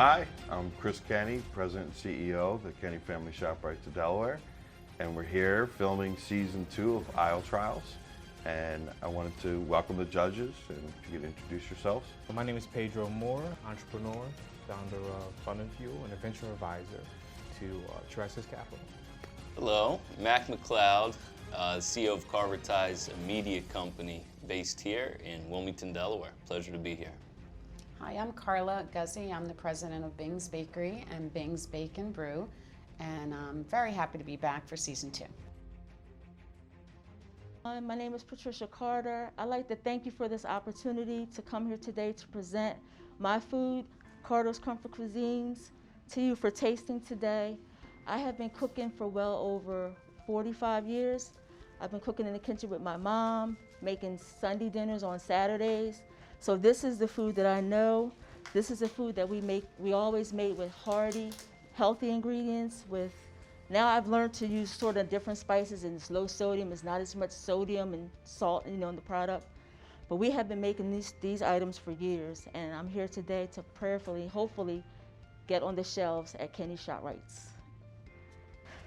Hi, I'm Chris Kenny, President and CEO of the Kenny Family ShopRites of Delaware, and we're here filming season 2 of Aisle Trials. And I wanted to welcome the judges, and if you could introduce yourselves. My name is Pedro Moore, entrepreneur, founder of Fun and Fuel, and a venture advisor to Terrestrial Capital. Hello, Mac McLeod, CEO of Carver Ties, a media company based here in Wilmington, Delaware. Pleasure to be here. Hi, I'm Carla Guzzi. I'm the president of Bing's Bakery and Bing's Bake and Brew, and I'm very happy to be back for season 2. My name is Patricia Carter. I'd like to thank you for this opportunity to come here today to present my food, Carter's Comfort Cuisines, to you for tasting today. I have been cooking for well over 45 years. I've been cooking in the kitchen with my mom, making Sunday dinners on Saturdays. So this is the food that I know. This is the food that we always made with hearty, healthy ingredients. Now I've learned to use sort of different spices, and it's low sodium. It's not as much sodium and salt, in the product. But we have been making these items for years, and I'm here today to prayerfully, hopefully, get on the shelves at Kenny ShopRites.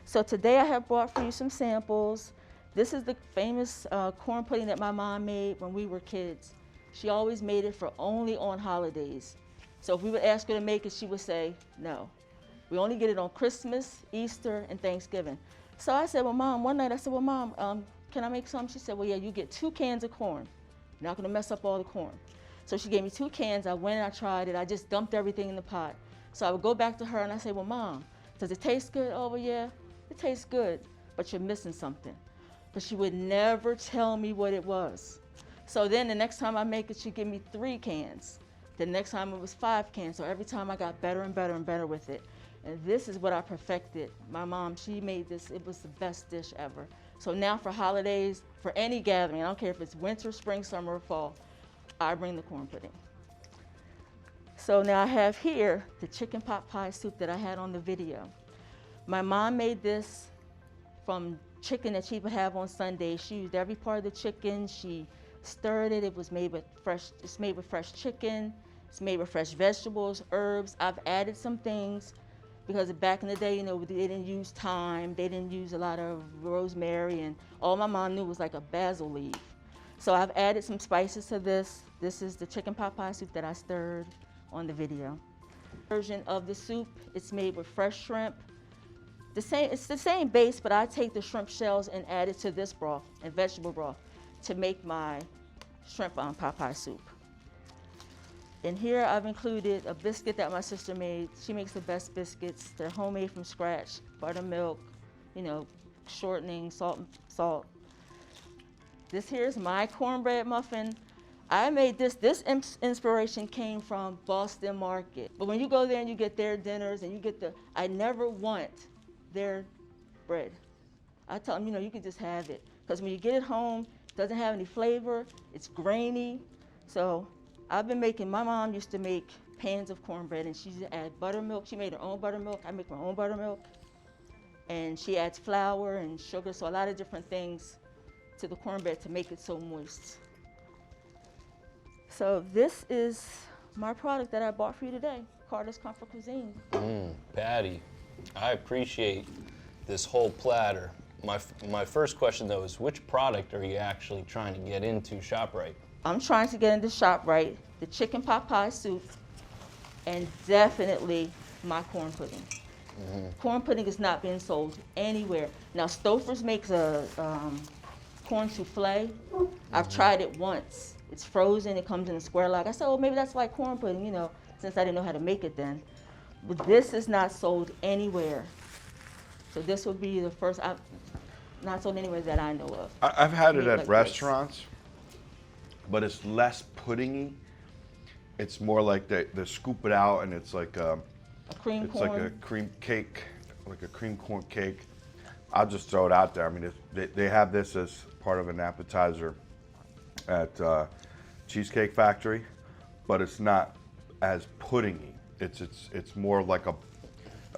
So today I have brought for you some samples. This is the famous corn pudding that my mom made when we were kids. She always made it for only on holidays. So if we would ask her to make it, she would say no. We only get it on Christmas, Easter, and Thanksgiving. So I said, well, Mom, one night I said, well, Mom, can I make some? She said, well, yeah, you get 2 cans of corn. You're not gonna mess up all the corn. So she gave me 2 cans. I went and I tried it. I just dumped everything in the pot. So I would go back to her and I say, well, Mom, does it taste good? Oh, well, yeah, it tastes good, but you're missing something. But she would never tell me what it was. So then the next time I make it, she'd give me 3 cans. The next time it was 5 cans. So every time I got better and better and better with it. And this is what I perfected. My mom, she made this, it was the best dish ever. So now for holidays, for any gathering, I don't care if it's winter, spring, summer, or fall, I bring the corn pudding. So now I have here the chicken pot pie soup that I had on the video. My mom made this from chicken that she would have on Sundays. She used every part of the chicken. She stirred it. It's made with fresh chicken. It's made with fresh vegetables, herbs. I've added some things because back in the day, they didn't use thyme. They didn't use a lot of rosemary, and all my mom knew was like a basil leaf. So I've added some spices to this. This is the chicken pot pie soup that I stirred on the video. Version of the soup, it's made with fresh shrimp. It's the same base, but I take the shrimp shells and add it to this broth and vegetable broth to make my shrimp pot pie soup. And here I've included a biscuit that my sister made. She makes the best biscuits. They're homemade from scratch, buttermilk, shortening, salt. This here is my cornbread muffin. I made this inspiration came from Boston Market. But when you go there and you get their dinners and I never want their bread. I tell them, you can just have it. Because when you get it home, it doesn't have any flavor, it's grainy. So my mom used to make pans of cornbread, and she used to add buttermilk. She made her own buttermilk. I make my own buttermilk. And she adds flour and sugar, so a lot of different things to the cornbread to make it so moist. So this is my product that I bought for you today, Carter's Comfort Cuisine. Patty, I appreciate this whole platter. My first question though is, which product are you actually trying to get into ShopRite? I'm trying to get into ShopRite, the chicken pot pie soup, and definitely my corn pudding. Corn pudding is not being sold anywhere. Now Stouffer's makes a corn souffle. I've tried it once. It's frozen, it comes in a square log. I said, well, maybe that's like corn pudding, since I didn't know how to make it then. But this is not sold anywhere. So this would be the first, not sold anywhere that I know of. I've had it at like restaurants, but it's less puddingy. It's more like they scoop it out, and it's like a cream corn. Like a cream cake, like a cream corn cake. I'll just throw it out there. I mean, they have this as part of an appetizer at Cheesecake Factory, but it's not as puddingy. It's more like a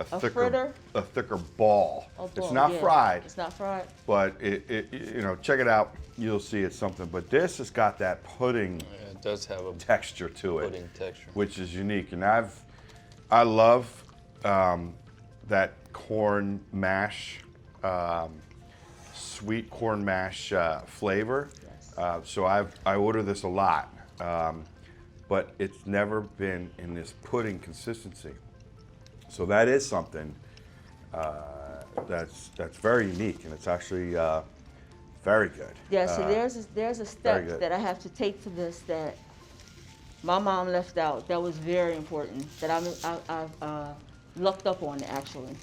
thicker ball. It's not fried. It's not fried. But check it out. You'll see it's something. But this has got that pudding. Yeah, it does have a texture to it. Pudding texture, which is unique. And I've I love that corn mash, sweet corn mash flavor. Yes. So I order this a lot, but it's never been in this pudding consistency. So that is something that's very unique, and it's actually very good. Yeah, so there's a very step good. that I have to take to this that my mom left out that was very important, that I've looked up on actually.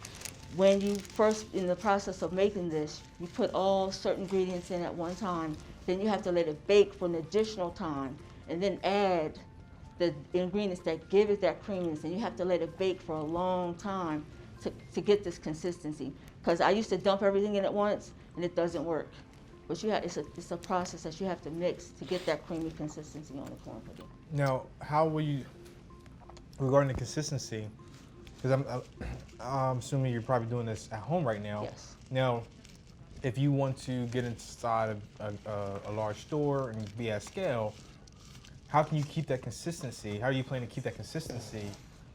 When you first, in the process of making this, you put all certain ingredients in at one time, then you have to let it bake for an additional time, and then add the ingredients that give it that creaminess, and you have to let it bake for a long time to get this consistency. Because I used to dump everything in at once, and it doesn't work. But it's a process that you have to mix to get that creamy consistency on the corn pudding. Now, how will you, regarding the consistency, because I'm assuming you're probably doing this at home right now. Yes. Now, if you want to get inside a large store and be at scale, how can you keep that consistency? How are you planning to keep that consistency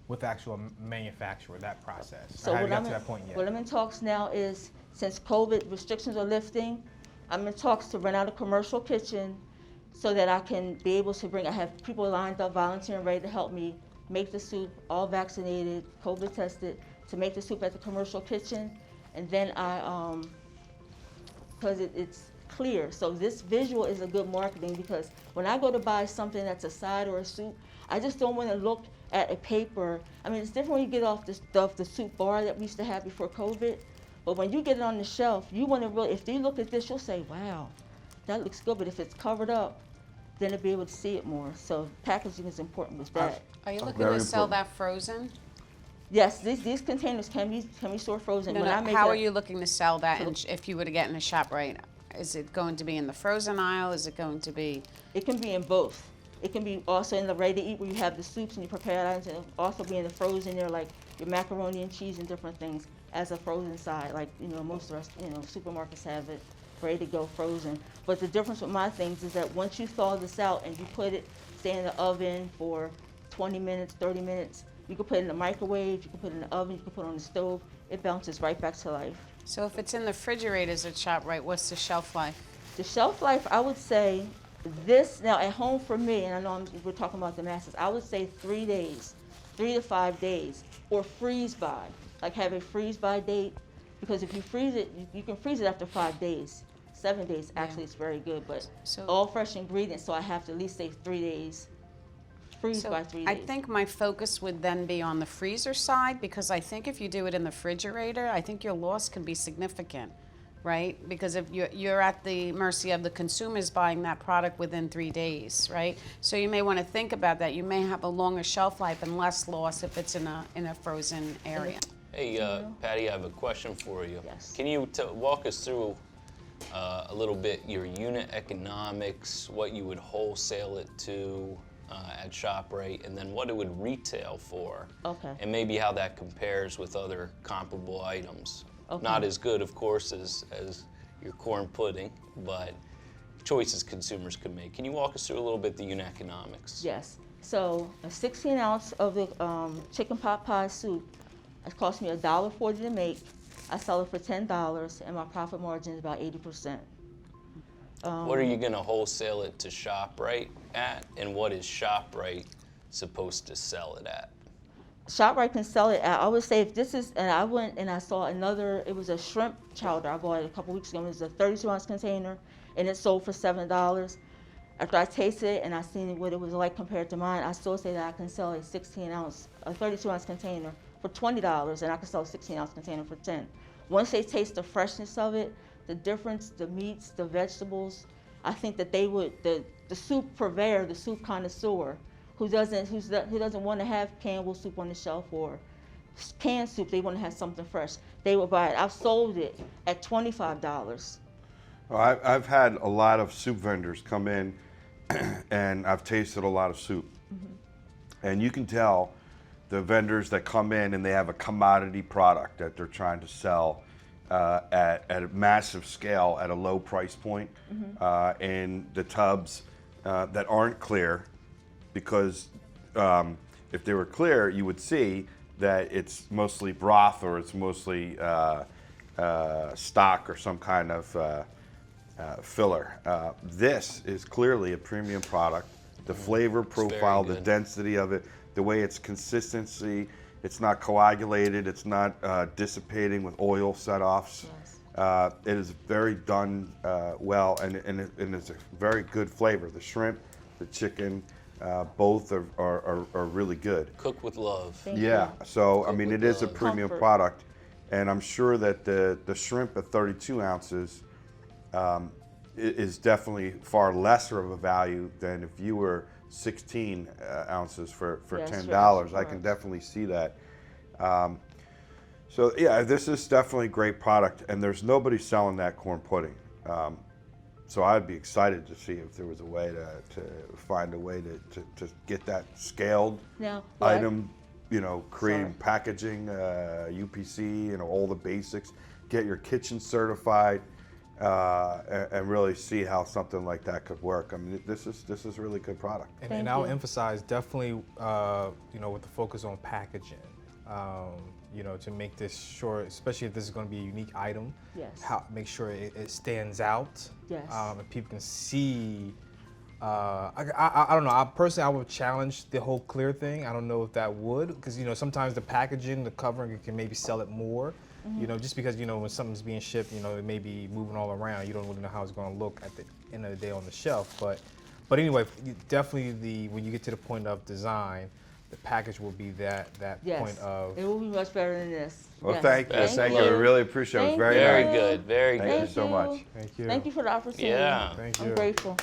with the actual manufacturer, that process? So have you got to that point yet? what I'm in talks now is, since COVID restrictions are lifting, I'm in talks to rent out a commercial kitchen so that I can be able to I have people lined up, volunteering, ready to help me make the soup, all vaccinated, COVID tested, to make the soup at the commercial kitchen. And then because it's clear. So this visual is a good marketing, because when I go to buy something that's a side or a soup, I just don't want to look at a paper. I mean, it's different when you get off the soup bar that we used to have before COVID. But when you get it on the shelf, you want to really, if you look at this, you'll say, wow, that looks good. But if it's covered up, then you'll be able to see it more. So packaging is important with that. Are you looking Very to sell important. that frozen? Yes, these containers can be stored frozen. No, When I no. make How it- are you looking to sell that if you were to get in a ShopRite? Is it going to be in the frozen aisle? Is it going to be? It can be in both. It can be also in the ready-to-eat where you have the soups and you prepare items, and it'll also be in the frozen there, like your macaroni and cheese and different things as a frozen side. Like, most of the supermarkets have it ready to go frozen. But the difference with my things is that once you thaw this out and you put it, say, in the oven for 20 minutes, 30 minutes, you can put it in the microwave, you can put it in the oven, you can put it on the stove, it bounces right back to life. So if it's in the refrigerators at ShopRite, what's the shelf life? The shelf life, I would say, this, now at home for me, and I know we're talking about the masses, I would say 3 days, 3 to 5 days, or freeze by. Like have a freeze by date, because if you freeze it, you can freeze it after 5 days. 7 days, actually, it's very good, but So- all fresh ingredients, so I have to at least say 3 days, freeze So by 3 I days. think my focus would then be on the freezer side, because I think if you do it in the refrigerator, I think your loss can be significant, right? Because if you're at the mercy of the consumers buying that product within 3 days, right? So you may want to think about that. You may have a longer shelf life and less loss if it's in a frozen area. Hey, Patty, I have a question for you. Yes. Can you walk us through a little bit your unit economics, what you would wholesale it to at ShopRite, and then what it would retail for? Okay. And maybe how that compares with other comparable items. Okay. Not as good, of course, as your corn pudding, but choices consumers could make. Can you walk us through a little bit the unit economics? Yes. So a 16 ounce of the chicken pot pie soup, it cost me $1.40 to make. I sell it for $10, and my profit margin is about 80%. What are you going to wholesale it to ShopRite at, and what is ShopRite supposed to sell it at? ShopRite can sell it at, I would say if this is, and I went and I saw another, it was a shrimp chowder. I bought it a couple weeks ago. It was a 32 ounce container, and it sold for $7. After I tasted it and I seen what it was like compared to mine, I still say that I can sell a 32 ounce container for $20, and I can sell a 16 ounce container for $10. Once they taste the freshness of it, the difference, the meats, the vegetables, I think that they would, the soup purveyor, the soup connoisseur, who doesn't want to have canned soup on the shelf or canned soup, they want to have something fresh, they will buy it. I've sold it at $25. Well, I've had a lot of soup vendors come in and I've tasted a lot of soup. And you can tell the vendors that come in and they have a commodity product that they're trying to sell at a massive scale at a low price point in the tubs that aren't clear, because if they were clear, you would see that it's mostly broth or it's mostly stock or some kind of filler. This is clearly a premium product. The flavor profile, the good. density of it, the way it's consistency, it's not coagulated, it's not dissipating with oil set-offs. Yes. It is very done well, and it's a very good flavor. The shrimp, the chicken, both are really good. Cook with love. Thank Yeah, you. so I Cook mean, with it is a love. premium Comfort. product, and I'm sure that the shrimp at 32 ounces is definitely far lesser of a value than if you were 16 ounces for Yes, $10. I right. can definitely see that. So yeah, this is definitely a great product, and there's nobody selling that corn pudding. So I'd be excited to see if there was a way to find a way to get that scaled Now, what- item, you know, creating Sorry. packaging, UPC, you know, all the basics, get your kitchen certified, and really see how something like that could work. I mean, this is a really good product. And, Thank I'll you. emphasize definitely, you know, with the focus on packaging, you know, to make this sure, especially if this is going to be a unique item, Yes. make sure it stands out. Yes. And people can see. I don't know. I would challenge the whole clear thing. I don't know if that would, because you know sometimes the packaging, the covering can maybe sell it more. You know, just because you know when something's being shipped, you know, it may be moving all around. You don't really know how it's going to look at the end of the day on the shelf. But anyway, definitely when you get to the point of design, the package will be that Yes. point of. It will be much better than this. Well, Yes. thank you. Thank I you. really appreciate it. It was Thank very you. Very nice. good. Very Thank good. you so much. Thank you. Thank you for the opportunity. Yeah. Thank I'm you. grateful.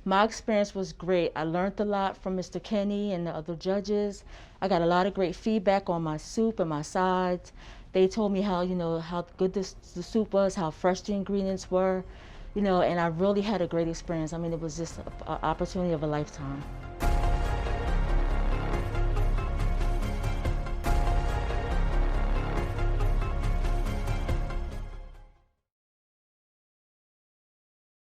My experience was great. I learned a lot from Mr. Kenny and the other judges. I got a lot of great feedback on my soup and my sides. They told me how, you know, how good the soup was, how fresh the ingredients were, you know, and I really had a great experience. I mean, it was just an opportunity of a lifetime.